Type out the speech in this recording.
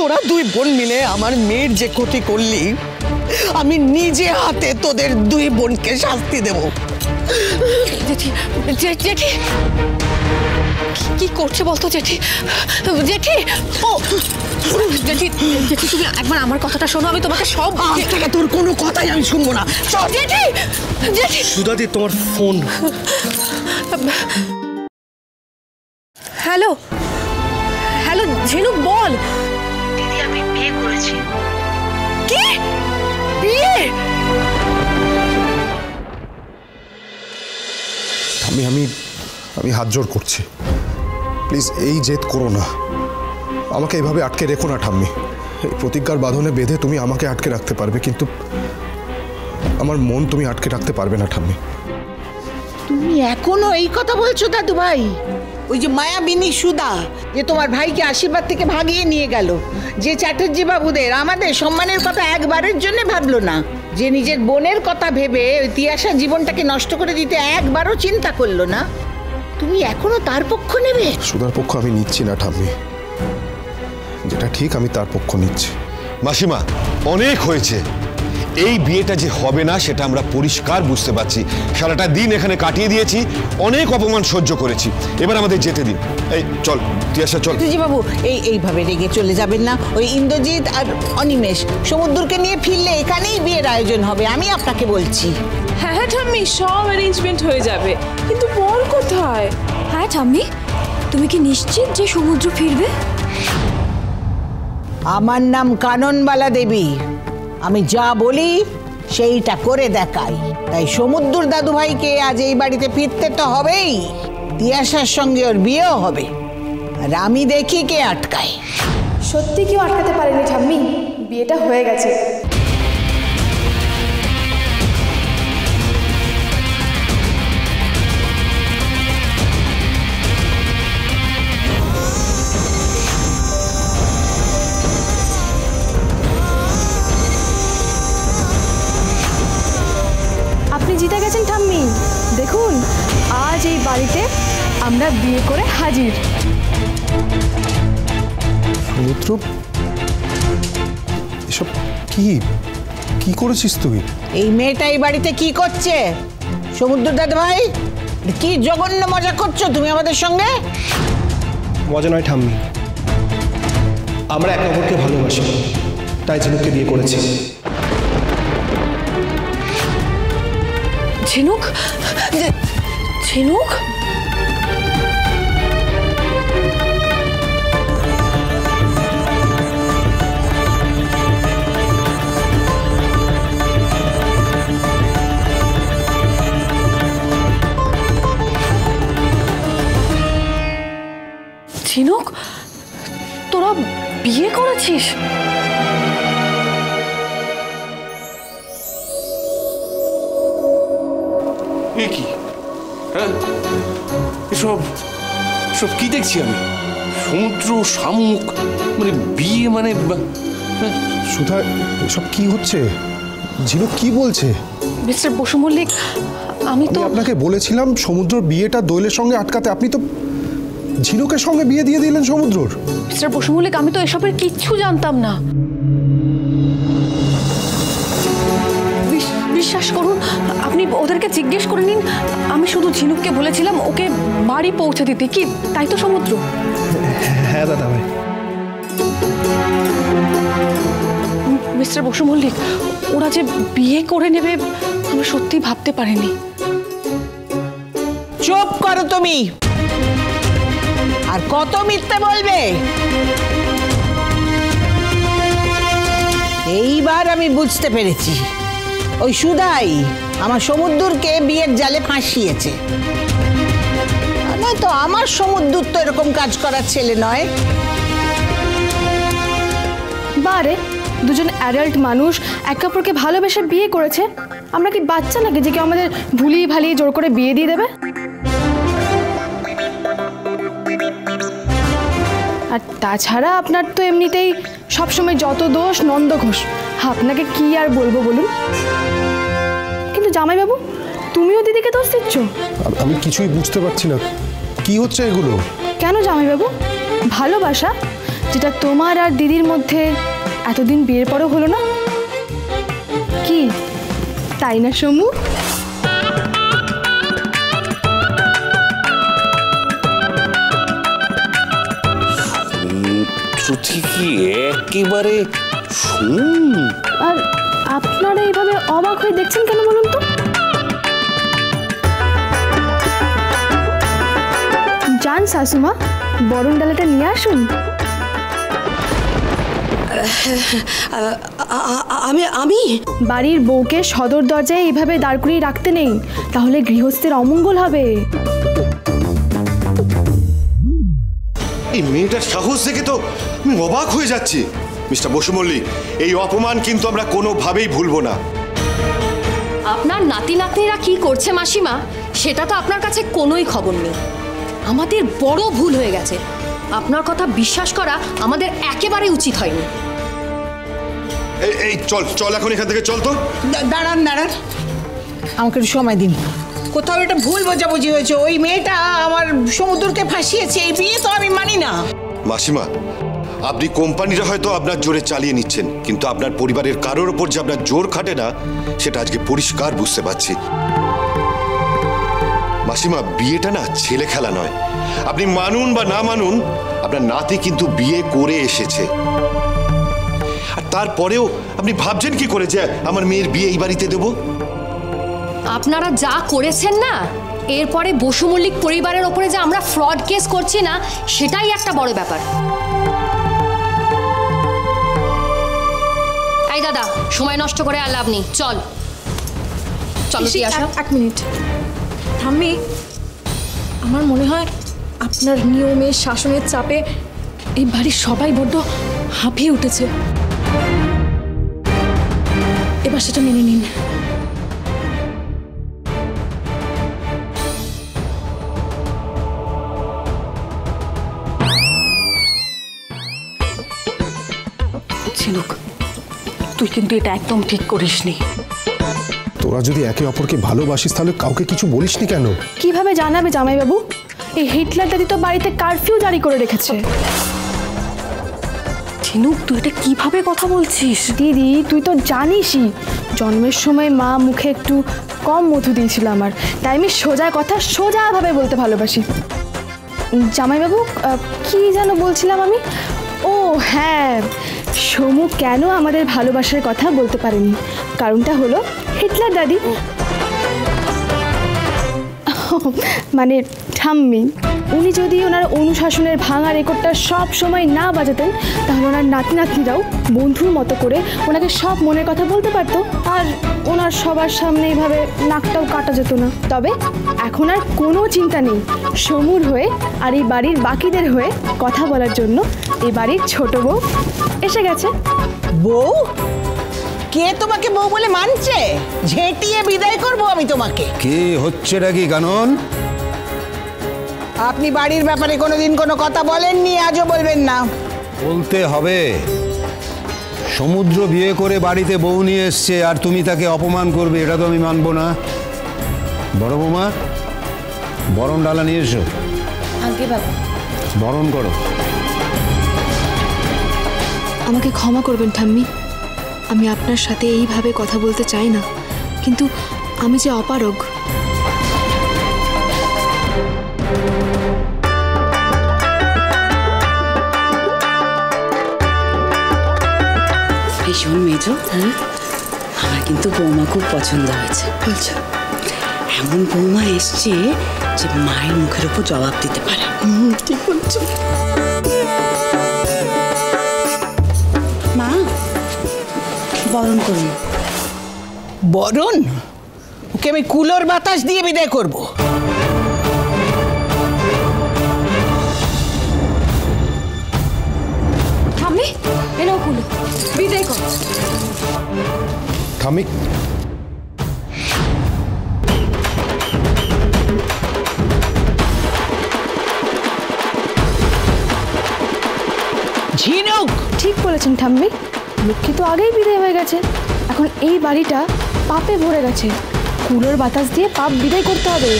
তোরা দুই বোন মিলে আমার মেয়ের যে ক্ষতি করলি, আমি নিজে হাতে তোদের দুই বোনকে শাস্তি দেব। জেঠি, জেঠি কি করছে বলতো? জেঠি, জেঠি, ও জেঠি, জেঠি তুমি একবার আমার কথাটা শোনো, আমি তোমাকে সব। আজ থেকে তোর কোনো কথাই আমি শুনবো না। জেঠি, জেঠি। সুধাদি, তোমার ফোন। হ্যালো, হ্যালো ঝিনুক, বল। দিদি, আমি বিয়ে করেছি। কি বিয়ে? আমি হাত জোড় করছি, প্লিজ এই জেদ করো না। আমাকে এইভাবে আটকে রেখো না ঠাম্মি। এই প্রতিজ্ঞার বাঁধনে বেঁধে তুমি আমাকে আটকে রাখতে পারবে, কিন্তু আমার মন তুমি আটকে রাখতে পারবে না ঠাম্মি। তুমি এখনো এই কথা বলছো দাদু ভাই? ওই যে মায়াবিনী সুধা, যে তোমার ভাইকে আশীর্বাদ থেকে ভাগিয়ে নিয়ে গেল, যে চ্যাটার্জি বাবুদের আমাদের সম্মানের কথা একবারের জন্য ভাবলো না, যে নিজের বোনের কথা ভেবে ওই তিয়াশা জীবনটাকে নষ্ট করে দিতে একবারও চিন্তা করলো না, তুমি এখনো তার পক্ষ নেবে? সুধার পক্ষ আমি নিচ্ছি না ঠাম্মি, যেটা ঠিক আমি তার পক্ষ নিচ্ছি। মাসিমা, অনেক হয়েছে। এই বিয়েটা যে হবে না সেটা আমরা পরিষ্কার বুঝতে পারছি। সারাটা দিন এখানে কাটিয়ে দিয়েছি, অনেক অপমান সহ্য করেছি, এবার আমাদের যেতে দিন। এই চল তিয়াশা, চল। চ্যাটার্জি বাবু, এইভাবে রেগে চলে যাবেন না। ওই ইন্দ্রজিৎ আর অনিমেষ সমুদ্রকে নিয়ে ফিরলে এখানেই বিয়ের আয়োজন হবে, আমি আপনাকে বলছি। হ্যাঁ হ্যাঁ ঠাম্মি, সব অ্যারেঞ্জমেন্ট হয়ে যাবে, কিন্তু বল কোথায়? হ্যাঁ ঠাম্মি, তুমি কি নিশ্চিত যে সমুদ্র ফিরবে? আমার নাম কাননবালা দেবী, আমি যা বলি সেইটা করে দেখাই। তাই সমুদ্র দাদু ভাইকে আজ এই বাড়িতে ফিরতে তো হবেই, তিয়াশার সঙ্গে ওর বিয়েও হবে, আর আমি দেখি কে আটকায়। সত্যি কেউ আটকাতে পারেনি ঠাম্মি, বিয়েটা হয়ে গেছে। আপনি জিতে গেছেন ঠাম্মি, দেখুন আজ এই বাড়িতে আমরা বিয়ে করে হাজির। সমুদ্র, এসব কি করেছিস তুই? এই মেয়েটা এই বাড়িতে কি করছে? সমুদ্র দাদু ভাই, কি জঘন্য মজা করছো তুমি আমাদের সঙ্গে? মজা নয় ঠাম্মি, আমরা একে অপরকে ভালোবাসি, তাই ঝিনুককে বিয়ে করেছি। ঝিনুক, ঝিনুক, ঝিনুক, তোরা বিয়ে করেছিস? এ কি? হ্যাঁ, এসব সব কি দেখছি আমি? সমুদ্র, শামুক, মানে বিয়ে, মানে সুধা, এসব কি হচ্ছে? ঝিনুক কি বলছে? মিস্টার বসু মল্লিক, আমি তো আপনাকে বলেছিলাম সমুদ্র বিয়েটা দোয়েলের সঙ্গে আটকাতে, আপনি তো ঝিনুকের সঙ্গে বিয়ে দিয়ে দিলেন সমুদ্রর। মিস্টার বসু মল্লিক, আমি তো এসবের কিচ্ছু জানতাম না। বিশ্বাস করুন, আপনি ওদেরকে জিজ্ঞেস করে নিন। আমি শুধু ঝিনুককে বলেছিলাম ওকে বাড়ি পৌঁছে দিতে, কি তাই তো সমুদ্র? হ্যাঁ দাদা ভাই। মিস্টার বসু মল্লিক, ওরা যে বিয়ে করে নেবে আমি সত্যি ভাবতে পারিনি। চুপ করো তুমি, আর কত মিথ্যে বলবে? এইবার আমি বুঝতে পেরেছি, ওই সুধাই আমার সমুদ্রকে বিয়ের জালে ফাঁসিয়েছে। নয়তো আমার সমুদ্র তো এরকম কাজ করার ছেলে নয়। বারে দুজন অ্যাডাল্ট মানুষ একে অপরকে ভালোবেসে বিয়ে করেছে, আমরা কি বাচ্চা নাকি যে কেউ আমাদের ভুলিয়ে ভালিয়ে জোর করে বিয়ে দিয়ে দেবে? আর তাছাড়া আপনার তো এমনিতেই সবসময় যত দোষ নন্দ ঘোষ, আপনাকে কি আর বলবো বলুন। কিন্তু জামাইবাবু, তুমিও দিদিকে দোষ দিচ্ছ? আমি কিছুই বুঝতে পারছি না, কি হচ্ছে এগুলো? কেন জামাইবাবু? ভালোবাসা, যেটা তোমার আর দিদির মধ্যে এতদিন বিয়ের পরও হলো না? কি তাই না সমু? কি একেবারে আর আপনারা এইভাবে অবাক হয়ে দেখছেন কেন বলুন তো? যান শাশুমা, বরণ ডালাটা নিয়ে আসুন। আমি বাড়ির বউকে সদর দরজায় এইভাবে দাঁড় করিয়ে রাখতে নেই, তাহলে গৃহস্থের অমঙ্গল হবে। এই মেয়েটার সাহস দেখে তো আমি অবাক হয়ে যাচ্ছি। মিস্টার বসু মল্লিক, এই অপমান কিন্তু আমরা কোনোভাবেই ভুলবো না। আপনার নাতি নাতনিরা কি করছে মাসিমা, সেটা তো আপনার কাছে কোনোই খবর নেই। আমাদের বড় ভুল হয়ে গেছে। আপনার কথা বিশ্বাস করা আমাদের একেবারে উচিত হয়নি। এই চল চল, এখন এখান থেকে চল তো। দাঁড়ান দাঁড়ান, আমাকে একটু সময় দিন। কোথাও এটা ভুল বোঝাবুঝি হয়েছে। ওই মেয়েটা আমার সমুদ্রকে ফাঁসিয়েছে, এই বিয়ে তো আমি মানি না। মাসিমা, আপনি কোম্পানিটা হয়তো আপনার জোরে চালিয়ে নিচ্ছেন, কিন্তু আপনার পরিবারের কারোর ওপর যে আপনার জোর খাটে না, সেটা আজকে পরিষ্কার বুঝতে পারছি। মাসিমা, বিয়েটা না ছেলে খেলা নয়। আপনি মানুন বা না মানুন, আপনার নাতি কিন্তু বিয়ে করে এসেছে। আর তারপরেও আপনি ভাবছেন কি করে যে আমার মেয়ের বিয়ে এই বাড়িতে দেব? আপনারা যা করেছেন না, এরপরে বসু মল্লিক পরিবারের ওপরে যে আমরা ফ্রড কেস করছি না, সেটাই একটা বড় ব্যাপার। এই দাদা, সময় নষ্ট করে আর লাভ নেই, চল চলো। এক মিনিট ঠাম্মি, আমার মনে হয় আপনার নিয়মের শাসনের চাপে এই বাড়ির সবাই বড্ড হাঁপিয়ে উঠেছে। এবার সেটা মেনে নিন। ঝিনুক, তুই কিন্তু এটা একদম ঠিক করিসনি। তোরা যদি একে অপরকে ভালোবাসিস তাহলে কাউকে কিছু বলিসনি কেন? কিভাবে জানাবে জামাইবাবু? এই হিটলার দাদি তো বাড়িতে কারফিউ জারি করে রেখেছে। ঝিনুক, তুই এটা কিভাবে কথা বলছিস? দিদি, তুই তো জানিসই জন্মের সময় মা মুখে একটু কম মধু দিয়েছিল আমার, তাই আমি সোজা কথা সোজাভাবে বলতে ভালোবাসি। জামাইবাবু, কি যেন বলছিলাম আমি? ও হ্যাঁ, সমু কেন আমাদের ভালোবাসার কথা বলতে পারেনি, কারণটা হলো হিটলার দাদি, মানে ঠাম্মি। উনি যদি ওনার অনুশাসনের ভাঙা রেকর্ডটা সব সময় না বাজাতেন, তাহলে ওনার নাতি নাতনিরাও বন্ধুর মতো করে ওনাকে সব মনের কথা বলতে পারতো, আর ওনার সবার সামনে এইভাবে নাকটাও কাটা যেত না। তবে এখন আর কোনো চিন্তা নেই, সমুর হয়ে আর এই বাড়ির বাকিদের হয়ে কথা বলার জন্য এই বাড়ির ছোট বউ এসে গেছে। বউ? কে তোমাকে বউ বলে মানছে? ঝেঁটিয়ে বিদায় করবো আমি তোমাকে। কি হচ্ছেটা কি কানন? আপনি বাড়ির ব্যাপারে কোনোদিন কোনো কথা বলেননি, আজও বলবেন না। বলতে হবে। সমুদ্র বিয়ে করে বাড়িতে বউ নিয়ে এসছে আর তুমি তাকে অপমান করবে, এটা তো আমি মানবো না। বড় বৌমা, বরণ ডালা নিয়ে এসো। আগে বাবা, বরণ করো। আমাকে ক্ষমা করবেন ঠাম্মি, আমি আপনার সাথে এইভাবে কথা বলতে চাই না, কিন্তু আমি যে অপারগ। ভীষণ মেজো, আমার কিন্তু বৌমা খুব পছন্দ হয়েছে। বলছো? এমন বৌমা এসছে যে মায়ের মুখের উপর জবাব দিতে পারে। ঠিক বলছো। মা, বরণ করুন। বরণ? ওকে আমি কুলোর বাতাস দিয়ে বিদায় করবো। ঠাম্মি, এনাও কুলো, বিদায় কর। ঠাম্মি, ঝিনুক, ঠিক বলেছেন ঠাম্মি, লক্ষ্মী তো আগেই বিদায় হয়ে গেছে, এখন এই বাড়িটা পাপে ভরে গেছে, কুলোর বাতাস দিয়ে পাপ বিদায় করতে হবে।